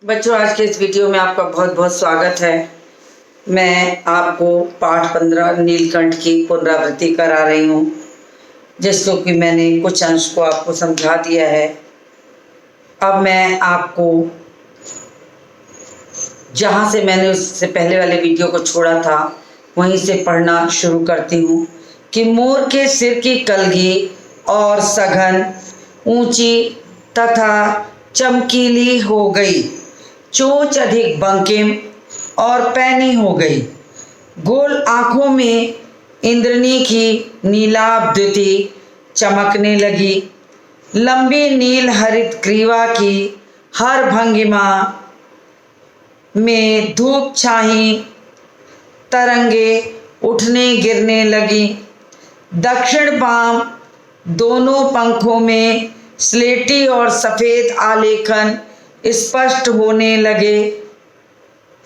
बच्चों, आज के इस वीडियो में आपका बहुत बहुत स्वागत है। मैं आपको पाठ 15 नीलकंठ की पुनरावृत्ति करा रही हूँ, जिसको कि मैंने कुछ अंश को आपको समझा दिया है। अब मैं आपको जहाँ से मैंने उससे पहले वाले वीडियो को छोड़ा था वहीं से पढ़ना शुरू करती हूँ कि मोर के सिर की कलगी और सघन, ऊंची तथा चमकीली हो गई, चोंच अधिक बंकिम और पैनी हो गई। गोल आंखों में इंद्रनी की नीलाभ द्युति चमकने लगी। लंबी नील हरित ग्रीवा की हर भंगिमा में धूप छाही तरंगे उठने गिरने लगी। दक्षिण बाम दोनों पंखों में स्लेटी और सफ़ेद आलेखन स्पष्ट होने लगे।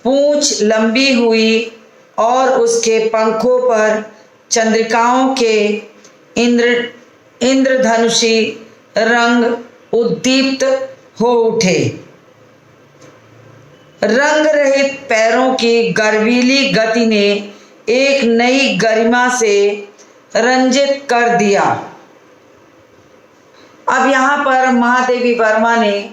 पूंछ लंबी हुई और उसके पंखों पर चंद्रिकाओं के इंद्रधनुषी रंग उद्दीप्त हो उठे। रंग रहित पैरों की गर्वीली गति ने एक नई गरिमा से रंजित कर दिया। अब यहाँ पर महादेवी वर्मा ने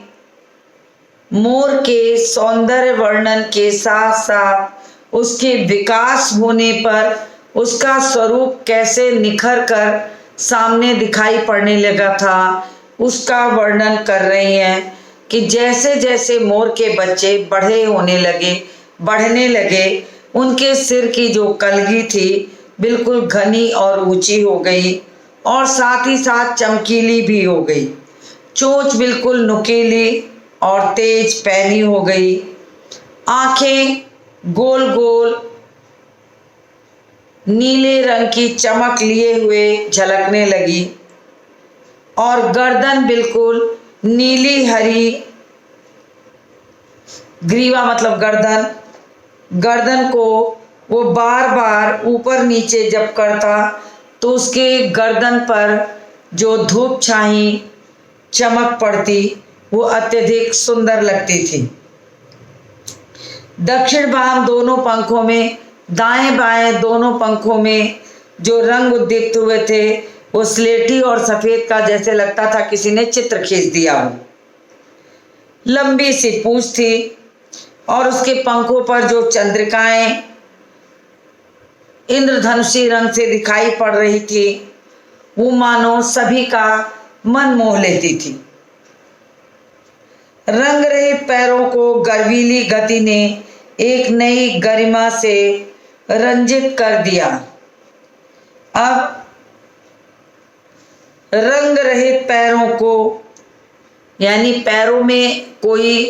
मोर के सौंदर्य वर्णन के साथ साथ उसके विकास होने पर उसका स्वरूप कैसे निखर कर सामने दिखाई पड़ने लगा था, उसका वर्णन कर रही हैं कि जैसे जैसे मोर के बच्चे बढ़ने लगे, उनके सिर की जो कलगी थी बिल्कुल घनी और ऊंची हो गई और साथ ही साथ चमकीली भी हो गई। चोंच बिल्कुल नुकीली और तेज पैनी हो गई। आंखें गोल गोल नीले रंग की चमक लिए हुए झलकने लगी और गर्दन बिल्कुल नीली हरी, ग्रीवा मतलब गर्दन को वो बार बार ऊपर नीचे जब करता तो उसके गर्दन पर जो धूप छाई चमक पड़ती वो अत्यधिक सुंदर लगती थी। दक्षिण बाम दोनों पंखों में, दाएं बाएं दोनों पंखों में जो रंग उद्दीप्त हुए थे वो स्लेटी और सफ़ेद का जैसे लगता था किसी ने चित्र खींच दिया हो। लंबी सी पूंछ थी और उसके पंखों पर जो चंद्रिकाएं इंद्रधनुषी रंग से दिखाई पड़ रही थी वो मानो सभी का मन मोह लेती थी। रंग रहित पैरों को गर्वीली गति ने एक नई गरिमा से रंजित कर दिया। अब रंग रहित पैरों को यानी पैरों में कोई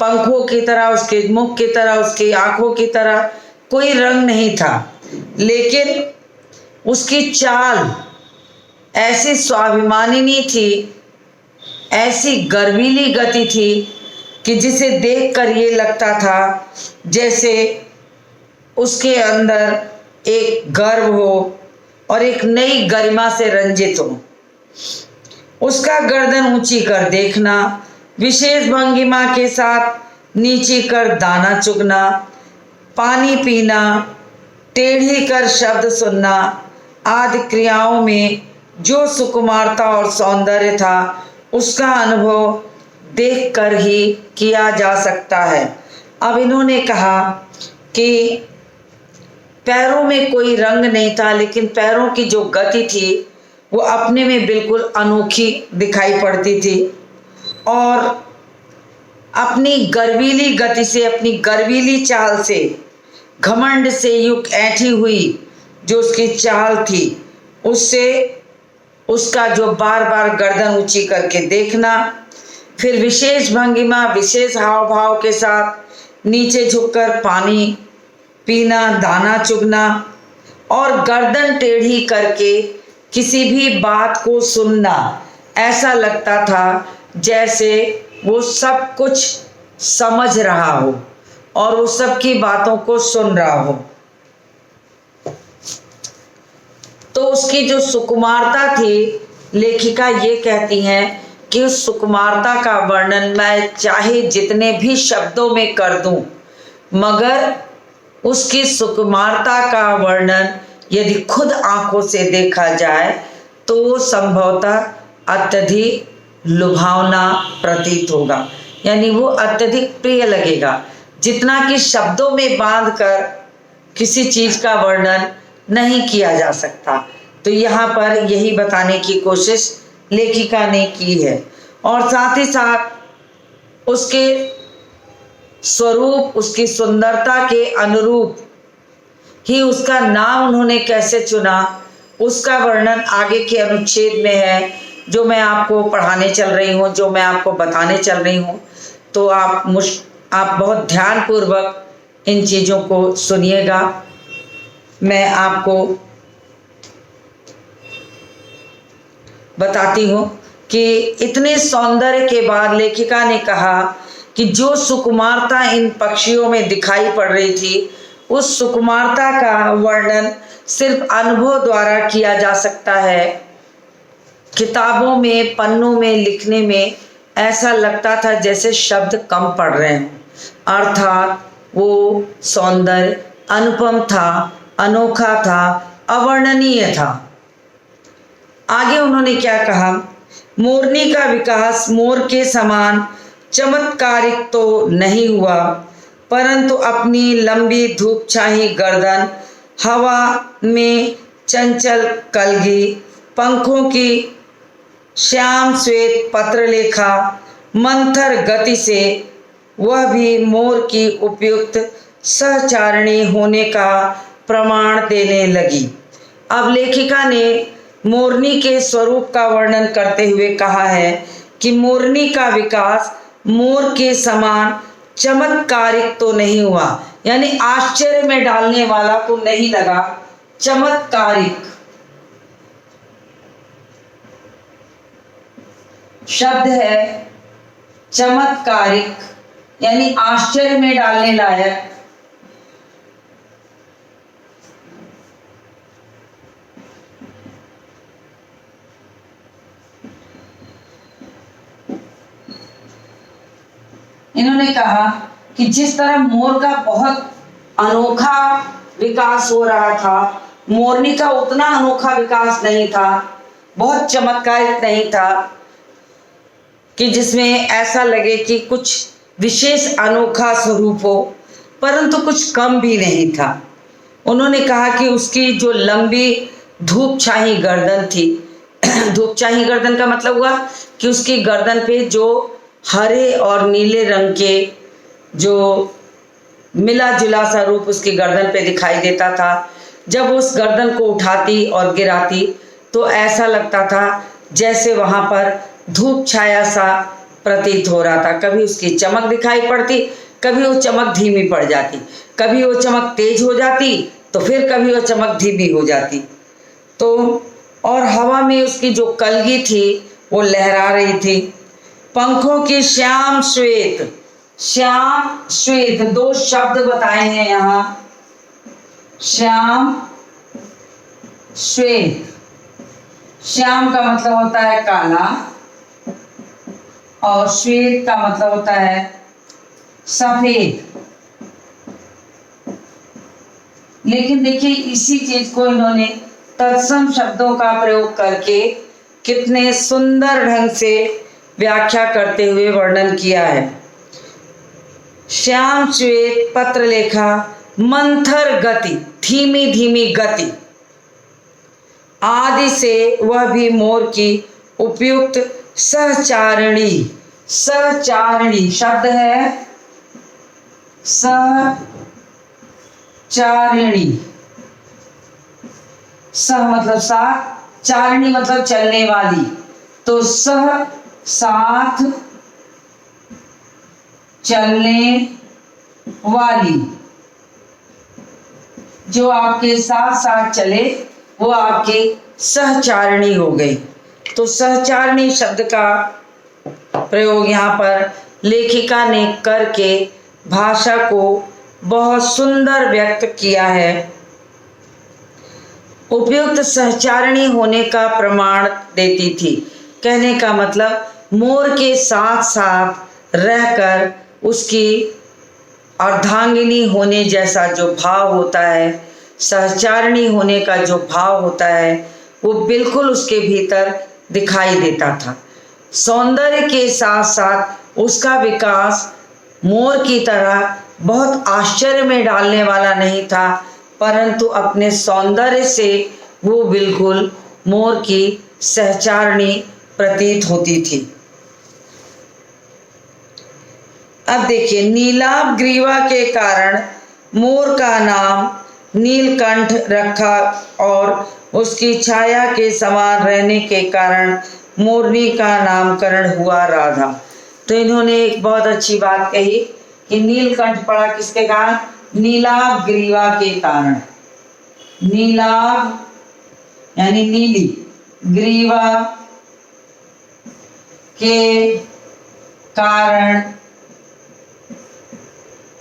पंखों की तरह, उसके मुख की तरह, उसकी आंखों की तरह कोई रंग नहीं था, लेकिन उसकी चाल ऐसी स्वाभिमानिनी थी, ऐसी गर्वीली गति थी कि जिसे देखकर ये लगता था जैसे उसके अंदर एक गर्व हो और एक नई गरिमा से रंजित हो। उसका गर्दन ऊंची कर देखना, विशेष भंगिमा के साथ नीची कर दाना चुगना, पानी पीना, टेढ़ी कर शब्द सुनना आदि क्रियाओं में जो सुकुमारता और सौंदर्य था उसका अनुभव देखकर ही किया जा सकता है। अब इन्होंने कहा कि पैरों में कोई रंग नहीं था, लेकिन पैरों की जो गति थी वो अपने में बिल्कुल अनोखी दिखाई पड़ती थी और अपनी गर्वीली गति से, अपनी गर्वीली चाल से, घमंड से युक्त ऐंठी हुई जो उसकी चाल थी, उससे उसका जो बार बार गर्दन ऊंची करके देखना, फिर विशेष भंगिमा, विशेष हाव भाव के साथ नीचे झुककर पानी पीना, दाना चुगना और गर्दन टेढ़ी करके किसी भी बात को सुनना, ऐसा लगता था जैसे वो सब कुछ समझ रहा हो और वो सबकी बातों को सुन रहा हो। तो उसकी जो सुकुमारता थी, लेखिका ये कहती हैं कि उस सुकुमारता का वर्णन मैं चाहे जितने भी शब्दों में कर दूं, मगर उसकी सुकुमारता का वर्णन यदि खुद आंखों से देखा जाए तो संभवतः अत्यधिक लुभावना प्रतीत होगा, यानी वो अत्यधिक प्रिय लगेगा, जितना कि शब्दों में बांधकर किसी चीज का वर्णन नहीं किया जा सकता। तो यहाँ पर यही बताने की कोशिश लेखिका ने की है, और साथ ही साथ उसके स्वरूप, उसकी सुंदरता के अनुरूप ही उसका नाम उन्होंने कैसे चुना, उसका वर्णन आगे के अनुच्छेद में है, जो मैं आपको पढ़ाने चल रही हूँ, जो मैं आपको बताने चल रही हूँ। तो आप बहुत ध्यानपूर्वक इन चीज़ों को सुनिएगा। मैं आपको बताती हूँ कि इतने सौंदर्य के बाद लेखिका ने कहा कि जो सुकुमारता इन पक्षियों में दिखाई पड़ रही थी, उस सुकुमारता का वर्णन सिर्फ अनुभव द्वारा किया जा सकता है। किताबों में, पन्नों में लिखने में ऐसा लगता था जैसे शब्द कम पड़ रहे हैं, अर्थात वो सौंदर्य अनुपम था, अनोखा था, अवर्णनीय था। आगे उन्होंने क्या कहा, मोरनी का विकास मोर के समान चमत्कारिक तो नहीं हुआ, परंतु अपनी लंबी धूप छाई गर्दन, हवा में चंचल कलगी, पंखों की श्याम श्वेत पत्रलेखा, मंथर गति से वह भी मोर की उपयुक्त सहचारिणी होने का प्रमाण देने लगी। अब लेखिका ने मोरनी के स्वरूप का वर्णन करते हुए कहा है कि मोरनी का विकास मोर के समान चमत्कारिक तो नहीं हुआ, यानी आश्चर्य में डालने वाला तो नहीं लगा, चमत्कारिक शब्द है, चमत्कारिक यानी आश्चर्य में डालने लायक। इन्होंने कहा कि जिस तरह मोर का बहुत अनोखा विकास हो रहा था, मोरनी का उतना अनोखा विकास नहीं था, बहुत चमत्कारिक नहीं था कि जिसमें ऐसा लगे कि कुछ विशेष अनोखा स्वरूप हो, परंतु कुछ कम भी नहीं था। उन्होंने कहा कि उसकी जो लंबी धूप छाई गर्दन थी, धूप छाई गर्दन का मतलब हुआ कि उसकी गर्दन पे जो हरे और नीले रंग के जो मिला जुला सा रूप उसकी गर्दन पे दिखाई देता था। जब उस गर्दन को उठाती और गिराती तो ऐसा लगता था जैसे वहाँ पर धूप छाया सा प्रतीत हो रहा था। कभी उसकी चमक दिखाई पड़ती, कभी वो चमक धीमी पड़ जाती, कभी वो चमक तेज हो जाती तो फिर कभी वो चमक धीमी हो जाती। तो और हवा में उसकी जो कलगी थी वो लहरा रही थी। पंखों की श्याम श्वेत, श्याम श्वेत दो शब्द बताए हैं यहाँ, श्याम श्वेत। श्याम का मतलब होता है काला और श्वेत का मतलब होता है सफेद। लेकिन देखिए इसी चीज को इन्होंने तत्सम शब्दों का प्रयोग करके कितने सुंदर ढंग से व्याख्या करते हुए वर्णन किया है। श्याम श्वेत पत्रलेखा, मंथर गति, धीमी धीमी गति, आदि से वह भी मोर की उपयुक्त सहचारिणी, सहचारिणी शब्द है, सहचारिणी, सह मतलब साथ, चारिणी मतलब चलने वाली, तो सह साथ चलने वाली, जो आपके साथ साथ चले वो आपकी सहचारिणी हो गई। तो सहचारिणी शब्द का प्रयोग यहाँ पर लेखिका ने करके भाषा को बहुत सुंदर व्यक्त किया है। उपयुक्त सहचारिणी होने का प्रमाण देती थी, कहने का मतलब मोर के साथ साथ रहकर उसकी अर्धांगिनी होने जैसा जो भाव होता है, सहचारिणी होने का जो भाव होता है, वो बिल्कुल उसके भीतर दिखाई देता था। सौंदर्य के साथ साथ उसका विकास मोर की तरह बहुत आश्चर्य में डालने वाला नहीं था, परंतु अपने सौंदर्य से वो बिल्कुल मोर की सहचारिणी प्रतीत होती थी। अब देखिए, नीलाभ ग्रीवा के कारण मोर का नाम नीलकंठ रखा और उसकी छाया के समान रहने के कारण मोरनी का नामकरण हुआ राधा। तो इन्होंने एक बहुत अच्छी बात कही कि नीलकंठ पड़ा किसके कारण? नीलाभ ग्रीवा के कारण। नीलाभ यानी नीली, ग्रीवा के कारण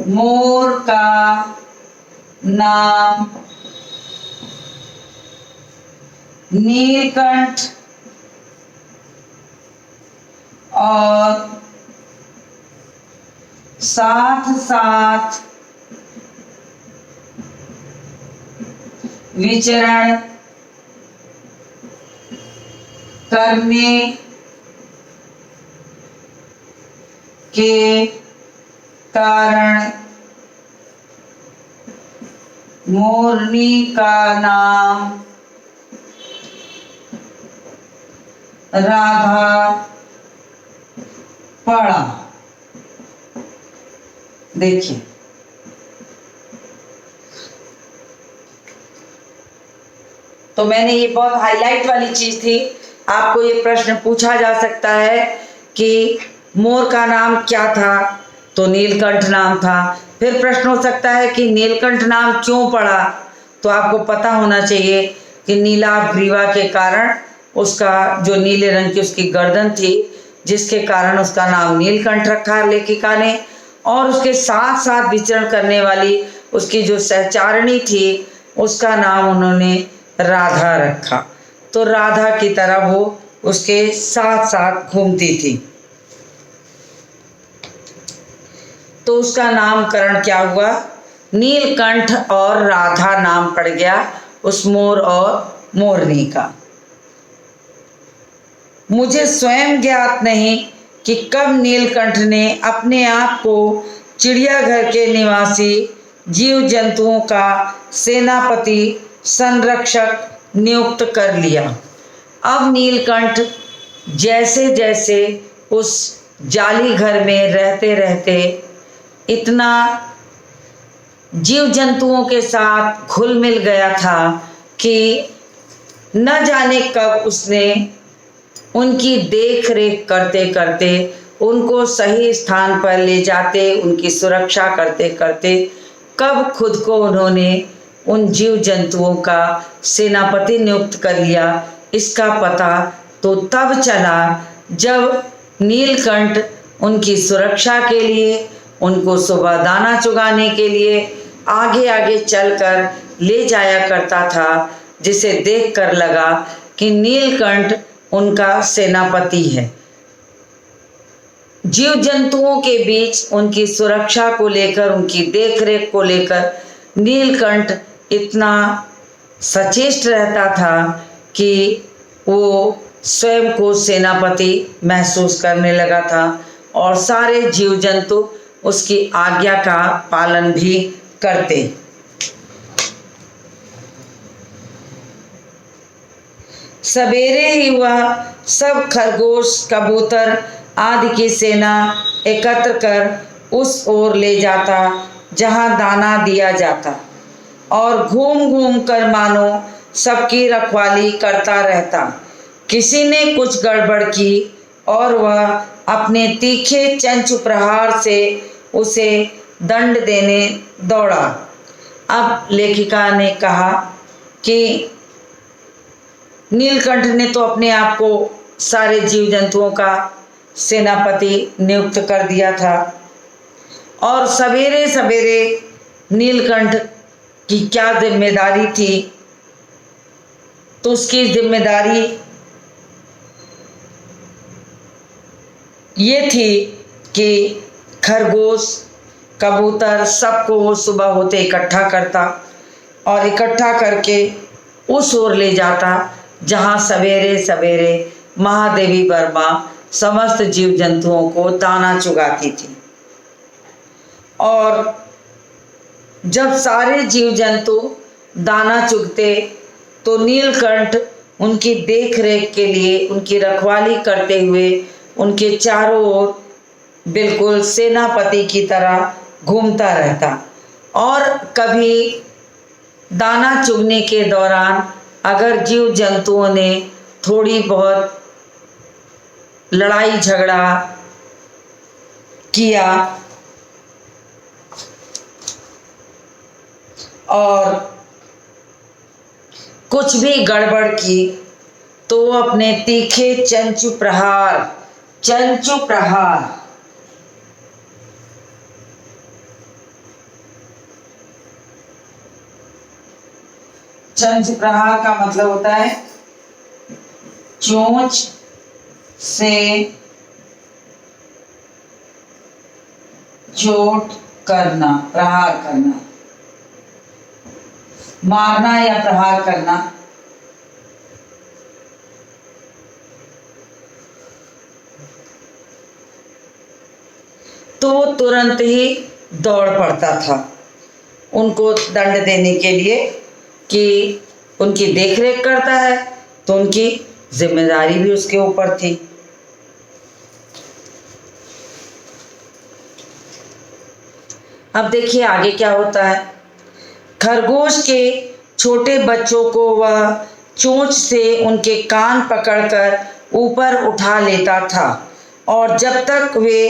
मोर का नाम नीलकंठ और साथ साथ विचरण करने के कारण मोरनी का नाम राधा पड़ा। देखिए, तो मैंने ये बहुत हाईलाइट वाली चीज थी। आपको ये प्रश्न पूछा जा सकता है कि मोर का नाम क्या था? तो नीलकंठ नाम था। फिर प्रश्न हो सकता है कि नीलकंठ नाम क्यों पड़ा? तो आपको पता होना चाहिए कि नीलाभ ग्रीवा के कारण उसका जो नीले रंग की उसकी गर्दन थी, जिसके कारण उसका नाम नीलकंठ रखा लेखिका ने, और उसके साथ साथ विचरण करने वाली उसकी जो सहचारिणी थी उसका नाम उन्होंने राधा रखा। तो राधा की तरह वो उसके साथ साथ घूमती थी, तो उसका नामकरण क्या हुआ? नीलकंठ और राधा नाम पड़ गया उस मोर और मोरनी का। मुझे स्वयं ज्ञात नहीं कि कब नीलकंठ ने अपने आप को चिड़ियाघर के निवासी जीव जंतुओं का सेनापति संरक्षक नियुक्त कर लिया। अब नीलकंठ जैसे जैसे उस जाली घर में रहते रहते इतना जीव जंतुओं के साथ घुल मिल गया था कि न जाने कब उसने उनकी देख रेख करते करते, उनको सही स्थान पर ले जाते, उनकी सुरक्षा करते करते कब खुद को उन्होंने उन जीव जंतुओं का सेनापति नियुक्त कर लिया, इसका पता तो तब चला जब नीलकंठ उनकी सुरक्षा के लिए, उनको सुबह दाना चुगाने के लिए आगे आगे चलकर ले जाया करता था, जिसे देखकर लगा कि नीलकंठ उनका सेनापति है। जीव जंतुओं के बीच उनकी सुरक्षा को लेकर, उनकी देखरेख को लेकर नीलकंठ इतना सचेष्ट रहता था कि वो स्वयं को सेनापति महसूस करने लगा था और सारे जीव जंतु उसकी आज्ञा का पालन भी करते। सवेरे ही वह सब खरगोश, कबूतर आदि की सेना एकत्र कर उस ओर ले जाता जहां दाना दिया जाता और घूम घूम कर मानो सबकी रखवाली करता रहता। किसी ने कुछ गड़बड़ की और वह अपने तीखे चंचु प्रहार से उसे दंड देने दौड़ा। अब लेखिका ने कहा कि नीलकंठ ने तो अपने आप को सारे जीव जंतुओं का सेनापति नियुक्त कर दिया था और सवेरे सवेरे नीलकंठ की क्या जिम्मेदारी थी, तो उसकी जिम्मेदारी ये थी कि खरगोश कबूतर सबको वो सुबह होते इकट्ठा करता और इकट्ठा करके उस ओर ले जाता जहाँ सवेरे सवेरे महादेवी वर्मा समस्त जीव जंतुओं को दाना चुगाती थी। और जब सारे जीव जंतु दाना चुगते तो नीलकंठ उनकी देख रेख के लिए, उनकी रखवाली करते हुए उनके चारों ओर बिल्कुल सेनापति की तरह घूमता रहता। और कभी दाना चुगने के दौरान अगर जीव जंतुओं ने थोड़ी बहुत लड़ाई झगड़ा किया और कुछ भी गड़बड़ की तो वो अपने तीखे चंचु प्रहार का मतलब होता है चोंच से चोट करना, प्रहार करना, मारना या प्रहार करना। तो वो तुरंत ही दौड़ पड़ता था उनको दंड देने के लिए कि उनकी देखरेख करता है तो उनकी जिम्मेदारी भी उसके ऊपर थी। अब देखिए आगे क्या होता है। खरगोश के छोटे बच्चों को वह चोंच से उनके कान पकड़कर ऊपर उठा लेता था और जब तक वे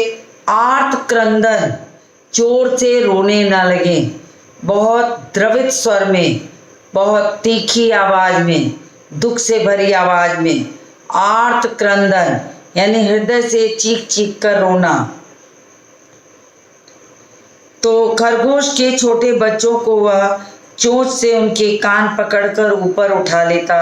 आर्त क्रंदन जोर से रोने न लगे, बहुत द्रवित स्वर में, बहुत तीखी आवाज में, दुख से भरी आवाज में, आर्त क्रंदन यानी हृदय से चीख चीख कर रोना। तो खरगोश के छोटे बच्चों को वह चोंच से उनके कान पकड़कर ऊपर उठा लेता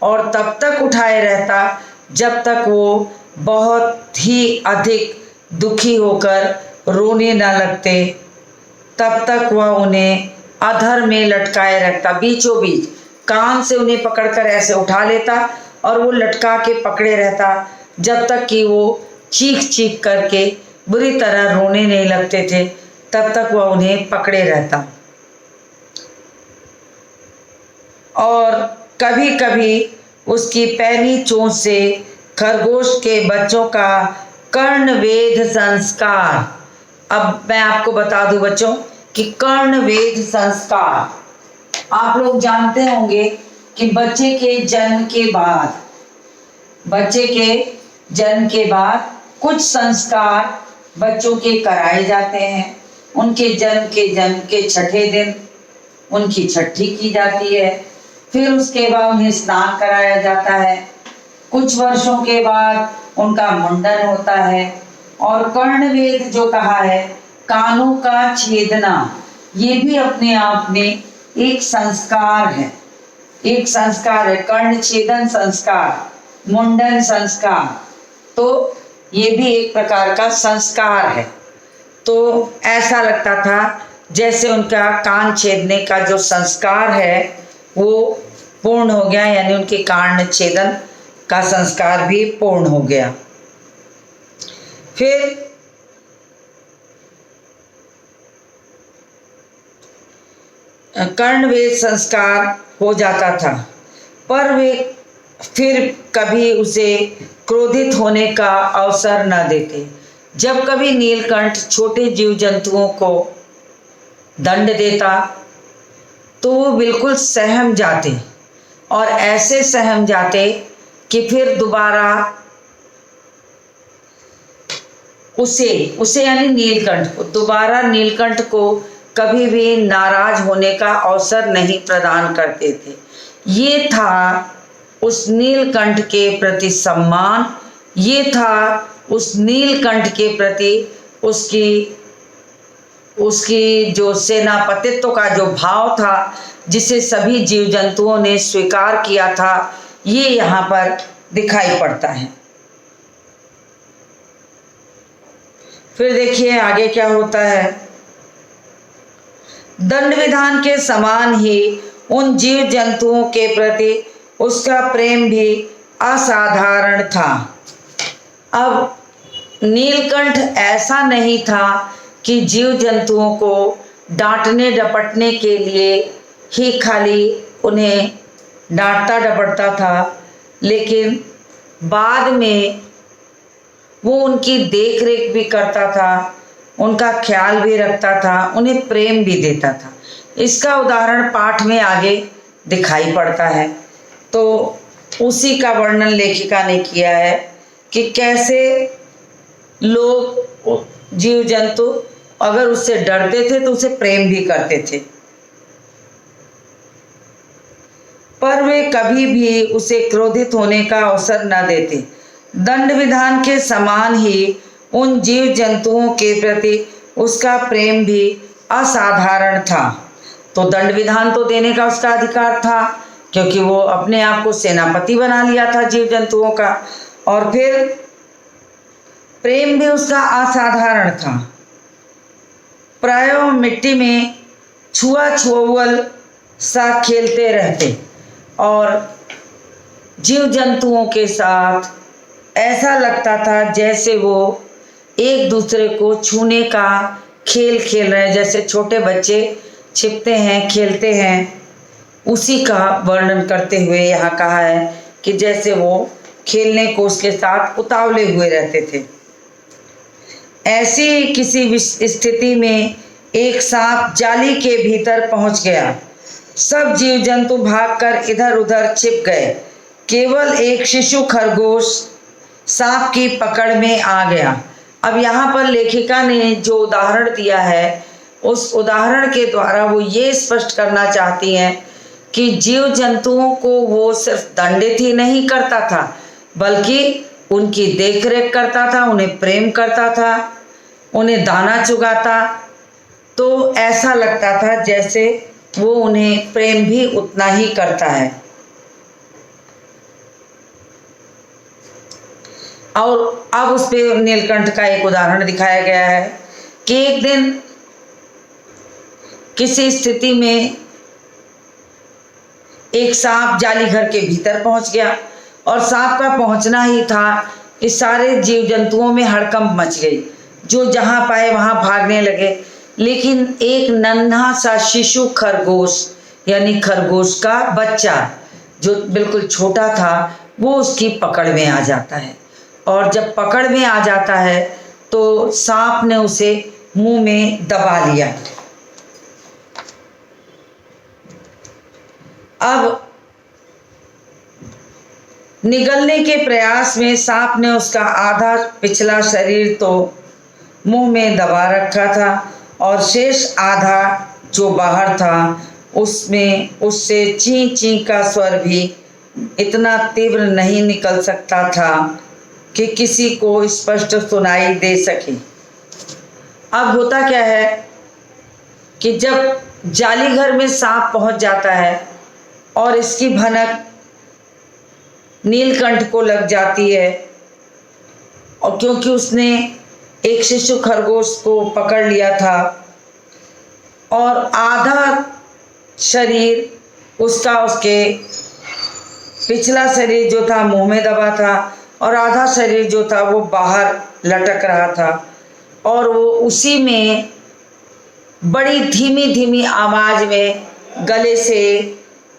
और तब तक उठाए रहता जब तक वो बहुत ही अधिक दुखी होकर रोने न लगते। तब तक वह उन्हें अधर में लटकाए रखता, बीचों बीच कान से उन्हें पकड़कर ऐसे उठा लेता और वो लटका के पकड़े रहता जब तक कि वो चीख चीख करके बुरी तरह रोने नहीं लगते थे, तब तक वह उन्हें पकड़े रहता। और कभी कभी उसकी पैनी चोंच से खरगोश के बच्चों का कर्णवेध संस्कार, अब मैं आपको बता दूं बच्चों कि कर्णवेध संस्कार आप लोग जानते होंगे कि बच्चे के जन्म के बाद कुछ संस्कार बच्चों के कराए जाते हैं। उनके जन्म के छठे दिन उनकी छठी की जाती है, फिर उसके बाद उन्हें स्नान कराया जाता है, कुछ वर्षों के बाद उनका मुंडन होता है। और कर्णवेध जो कहा है, कानों का छेदना, ये भी अपने आप में एक संस्कार है, कर्ण छेदन संस्कार, मुंडन संस्कार, तो ये भी एक प्रकार का संस्कार है। तो ऐसा लगता था जैसे उनका कान छेदने का जो संस्कार है वो पूर्ण हो गया, यानी उनके कान छेदन का संस्कार भी पूर्ण हो गया। फिर कर्णवेध संस्कार हो जाता था, पर वे फिर कभी उसे क्रोधित होने का अवसर न देते। जब कभी नीलकंठ छोटे जीव जंतुओं को दंड देता तो वो बिल्कुल सहम जाते और ऐसे सहम जाते कि फिर दोबारा उसे यानी नीलकंठ को, दोबारा नीलकंठ को कभी भी नाराज होने का अवसर नहीं प्रदान करते थे। ये था उस नीलकंठ के प्रति सम्मान, ये था उस नीलकंठ के प्रति उसकी जो सेनापतित्व का जो भाव था, जिसे सभी जीव जंतुओं ने स्वीकार किया था, ये यहाँ पर दिखाई पड़ता है। फिर देखिए आगे क्या होता है। दंड विधान के समान ही उन जीव जंतुओं के प्रति उसका प्रेम भी असाधारण था। अब नीलकंठ ऐसा नहीं था कि जीव जंतुओं को डांटने डपटने के लिए ही खाली उन्हें डांटता डपटता था, लेकिन बाद में वो उनकी देख रेख भी करता था, उनका ख्याल भी रखता था, उन्हें प्रेम भी देता था। इसका उदाहरण पाठ में आगे दिखाई पड़ता है। तो उसी का वर्णन लेखिका ने किया है कि कैसे लोग जीव जंतु अगर उससे डरते थे तो उसे प्रेम भी करते थे, पर वे कभी भी उसे क्रोधित होने का अवसर न देते। दंड विधान के समान ही उन जीव जंतुओं के प्रति उसका प्रेम भी असाधारण था। तो दंड विधान तो देने का उसका अधिकार था, क्योंकि वो अपने आप को सेनापति बना लिया था जीव जंतुओं का, और फिर प्रेम भी उसका असाधारण था। प्रायः मिट्टी में छुआ छुअल सा खेलते रहते और जीव जंतुओं के साथ ऐसा लगता था जैसे वो एक दूसरे को छूने का खेल खेल रहे हैं, जैसे छोटे बच्चे छिपते हैं, खेलते हैं। उसी का वर्णन करते हुए यहाँ कहा है कि जैसे वो खेलने को उसके साथ उतावले हुए रहते थे। ऐसी किसी स्थिति में एक सांप जाली के भीतर पहुंच गया। सब जीव जंतु भागकर इधर उधर छिप गए। केवल एक शिशु खरगोश सांप की पकड़ में आ गया। अब यहाँ पर लेखिका ने जो उदाहरण दिया है, उस उदाहरण के द्वारा वो ये स्पष्ट करना चाहती हैं कि जीव जंतुओं को वो सिर्फ दंडित ही नहीं करता था, बल्कि उनकी देखरेख करता था, उन्हें प्रेम करता था, उन्हें दाना चुगाता। तो ऐसा लगता था जैसे वो उन्हें प्रेम भी उतना ही करता है। और अब उस पे नीलकंठ का एक उदाहरण दिखाया गया है कि एक दिन किसी स्थिति में एक सांप जाली घर के भीतर पहुंच गया, और सांप का पहुंचना ही था कि सारे जीव जंतुओं में हड़कंप मच गई। जो जहां पाए वहां भागने लगे, लेकिन एक नन्हा सा शिशु खरगोश यानी खरगोश का बच्चा जो बिल्कुल छोटा था, वो उसकी पकड़ में आ जाता है। और जब पकड़ में आ जाता है तो सांप ने उसे मुंह में दबा लिया। अब निगलने के प्रयास में सांप ने उसका आधा पिछला शरीर तो मुंह में दबा रखा था, और शेष आधा जो बाहर था उसमें उससे ची ची का स्वर भी इतना तीव्र नहीं निकल सकता था कि किसी को स्पष्ट सुनाई दे सके। अब होता क्या है कि जब जाली घर में सांप पहुंच जाता है और इसकी भनक नीलकंठ को लग जाती है, और क्योंकि उसने एक शिशु खरगोश को पकड़ लिया था और आधा शरीर उसका, उसके पिछला शरीर जो था मुंह में दबा था और आधा शरीर जो था वो बाहर लटक रहा था, और वो उसी में बड़ी धीमी धीमी आवाज में गले से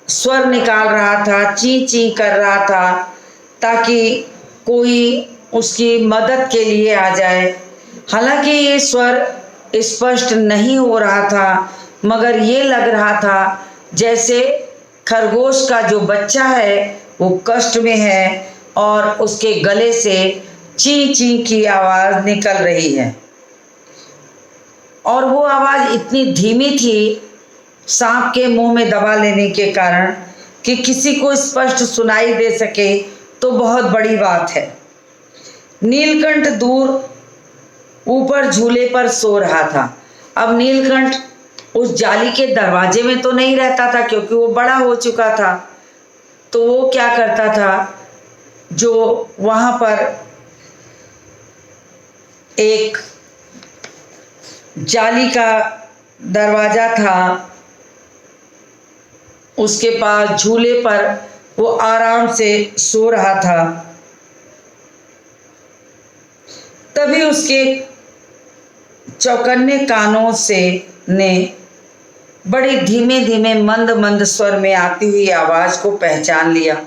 स्वर निकाल रहा था, ची ची कर रहा था, ताकि कोई उसकी मदद के लिए आ जाए। हालांकि ये स्वर स्पष्ट नहीं हो रहा था, मगर ये लग रहा था जैसे खरगोश का जो बच्चा है वो कष्ट में है और उसके गले से ची ची की आवाज़ निकल रही है। और वो आवाज़ इतनी धीमी थी सांप के मुंह में दबा लेने के कारण कि किसी को स्पष्ट सुनाई दे सके तो बहुत बड़ी बात है। नीलकंठ दूर ऊपर झूले पर सो रहा था। अब नीलकंठ उस जाली के दरवाजे में तो नहीं रहता था, क्योंकि वो बड़ा हो चुका था। तो वो क्या करता था, जो वहाँ पर एक जाली का दरवाजा था, उसके पास झूले पर वो आराम से सो रहा था। तभी उसके चौकन्ने कानों से ने बड़े धीमे धीमे मंद मंद स्वर में आती हुई आवाज को पहचान लिया।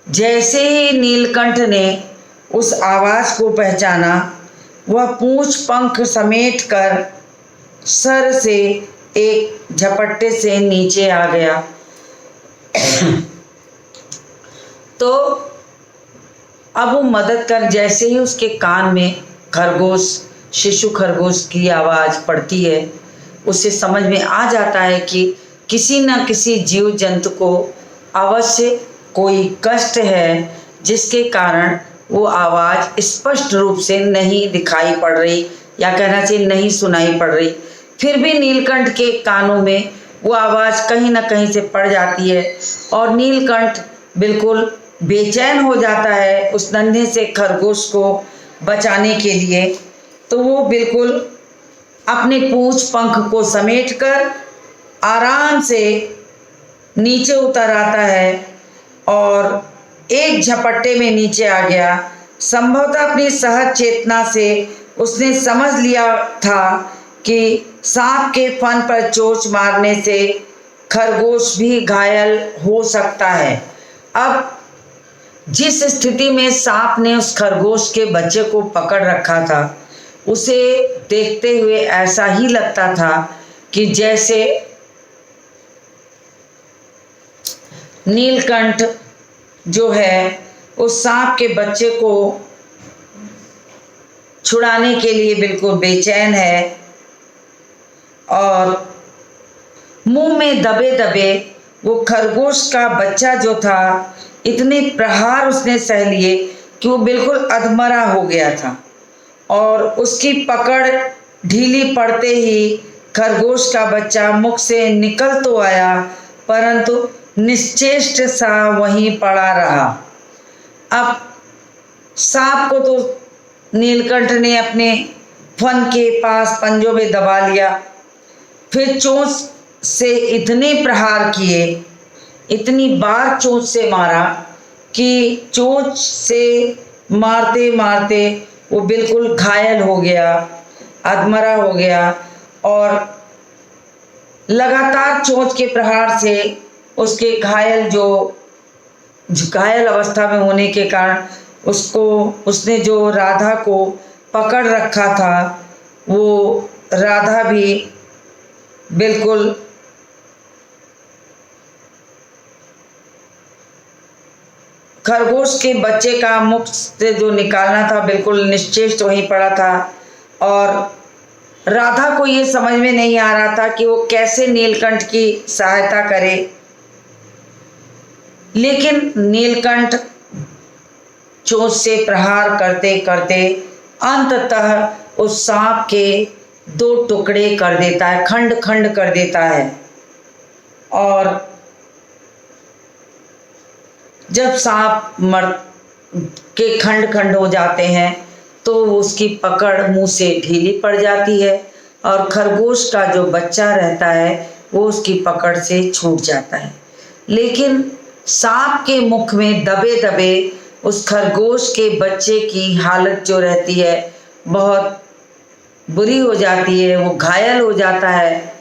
जैसे ही नीलकंठ ने उस आवाज को पहचाना, वह पूंछ पंख समेट कर सर से एक झपट्टे से नीचे आ गया। तो अब वो मदद कर, जैसे ही उसके कान में खरगोश, शिशु खरगोश की आवाज पड़ती है, उसे समझ में आ जाता है कि किसी न किसी जीव जंतु को अवश्य कोई कष्ट है, जिसके कारण वो आवाज स्पष्ट रूप से नहीं दिखाई पड़ रही, या कहना चाहिए नहीं सुनाई पड़ रही। फिर भी नीलकंठ के कानों में वो आवाज कहीं न कहीं से पड़ जाती है और नीलकंठ बिल्कुल बेचैन हो जाता है उस नन्हे से खरगोश को बचाने के लिए। तो वो बिल्कुल अपने पूंछ पंख को समेटकर आराम से नीचे उतर आता है और एक झपट्टे में नीचे आ गया। संभवतः अपनी सहज चेतना से उसने समझ लिया था कि सांप के फन पर चोंच मारने से खरगोश भी घायल हो सकता है। अब जिस स्थिति में सांप ने उस खरगोश के बच्चे को पकड़ रखा था, उसे देखते हुए ऐसा ही लगता था कि जैसे नीलकंठ जो है उस सांप के बच्चे को छुड़ाने के लिए बिल्कुल बेचैन है और मुंह में दबे दबे वो खरगोश का बच्चा जो था, इतने प्रहार उसने सह लिए कि वो बिल्कुल अधमरा हो गया था और उसकी पकड़ ढीली पड़ते ही खरगोश का बच्चा मुख से निकल तो आया, परंतु निश्चेष्ट सा वहीं पड़ा रहा। अब सांप को तो नीलकंठ ने अपने फन के पास पंजों में दबा लिया, फिर चोंच से इतने प्रहार किए, इतनी बार चोंच से मारा कि चोंच से मारते मारते वो बिल्कुल घायल हो गया, अधमरा हो गया और लगातार चोंच के प्रहार से उसके घायल अवस्था में होने के कारण उसने जो राधा को पकड़ रखा था, वो राधा भी बिल्कुल खरगोश के बच्चे का मुख से जो निकालना था बिल्कुल निश्चेष्ट वहीं पड़ा था और राधा को ये समझ में नहीं आ रहा था कि वो कैसे नीलकंठ की सहायता करे। लेकिन नीलकंठ चोंच से प्रहार करते करते अंततः उस सांप के 2 टुकड़े कर देता है, खंड खंड कर देता है। और जब सांप मर के खंड खंड हो जाते हैं तो उसकी पकड़ मुंह से ढीली पड़ जाती है और खरगोश का जो बच्चा रहता है वो उसकी पकड़ से छूट जाता है। लेकिन सांप के मुख में दबे दबे उस खरगोश के बच्चे की हालत जो रहती है बहुत बुरी हो जाती है, वो घायल हो जाता है।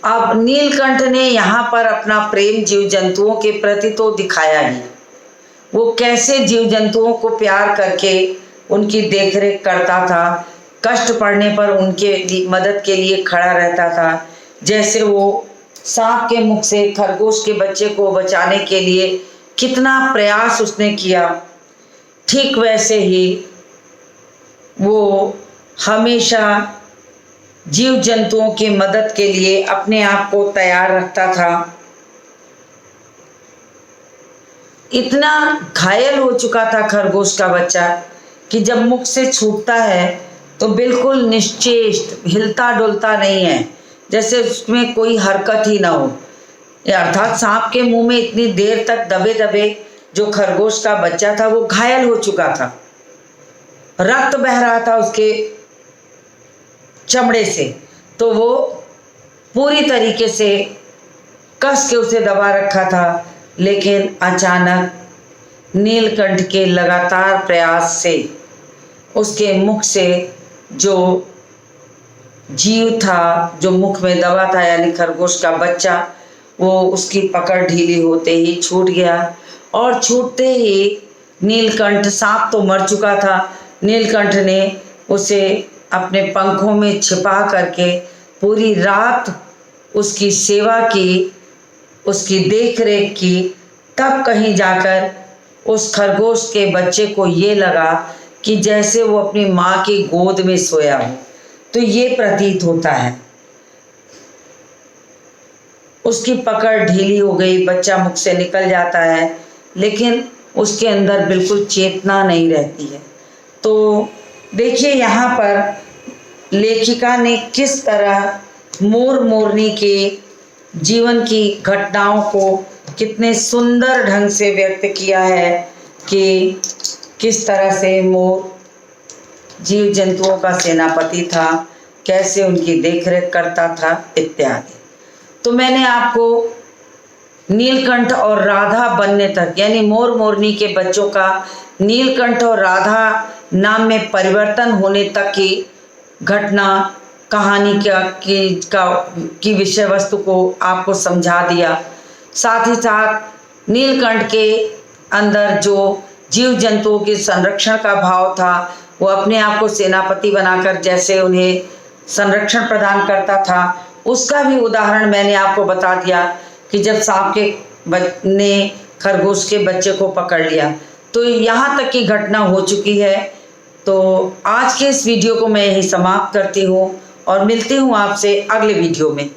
अब नीलकंठ ने यहाँ पर अपना प्रेम जीव जंतुओं के प्रति तो दिखाया ही, वो कैसे जीव जंतुओं को प्यार करके उनकी देखरेख करता था, कष्ट पड़ने पर उनके मदद के लिए खड़ा रहता था। जैसे वो सांप के मुख से खरगोश के बच्चे को बचाने के लिए कितना प्रयास उसने किया, ठीक वैसे ही वो हमेशा जीव जंतुओं की मदद के लिए अपने आप को तैयार रखता था। इतना घायल हो चुका था खरगोश का बच्चा कि जब मुख से छूटता है तो बिल्कुल निश्चेष्ट, हिलता डुलता नहीं है, जैसे उसमें कोई हरकत ही ना हो। अर्थात सांप के मुंह में इतनी देर तक दबे दबे जो खरगोश का बच्चा था वो घायल हो चुका था, रक्त बह रहा था उसके चमड़े से, तो वो पूरी तरीके से कस के उसे दबा रखा था। लेकिन अचानक नीलकंठ के लगातार प्रयास से उसके मुख से जो जीव था, जो मुख में दबा था, यानी खरगोश का बच्चा, वो उसकी पकड़ ढीली होते ही छूट गया। और छूटते ही नीलकंठ, सांप तो मर चुका था, नीलकंठ ने उसे अपने पंखों में छिपा करके पूरी रात उसकी सेवा की, उसकी देखरेख की। तब कहीं जाकर उस खरगोश के बच्चे को ये लगा कि जैसे वो अपनी माँ की गोद में सोया हो। तो ये प्रतीत होता है। उसकी पकड़ ढीली हो गई, बच्चा मुख से निकल जाता है, लेकिन उसके अंदर बिल्कुल चेतना नहीं रहती है। तो देखिए यहाँ पर लेखिका ने किस तरह मोर मोरनी के जीवन की घटनाओं को कितने सुंदर ढंग से व्यक्त किया है कि किस तरह से मोर जीव जंतुओं का सेनापति था, कैसे उनकी देखरेख करता था इत्यादि। तो मैंने आपको नीलकंठ और राधा बनने तक, यानी मोर मोरनी के बच्चों का नीलकंठ और राधा नाम में परिवर्तन होने तक की घटना, कहानी की विषय वस्तु को आपको समझा दिया। साथ ही साथ नीलकंठ के अंदर जो जीव जंतुओं के संरक्षण का भाव था, वो अपने आप को सेनापति बनाकर जैसे उन्हें संरक्षण प्रदान करता था, उसका भी उदाहरण मैंने आपको बता दिया कि जब सांप के ने खरगोश के बच्चे को पकड़ लिया। तो यहाँ तक की घटना हो चुकी है। तो आज के इस वीडियो को मैं यही समाप्त करती हूँ और मिलती हूँ आपसे अगले वीडियो में।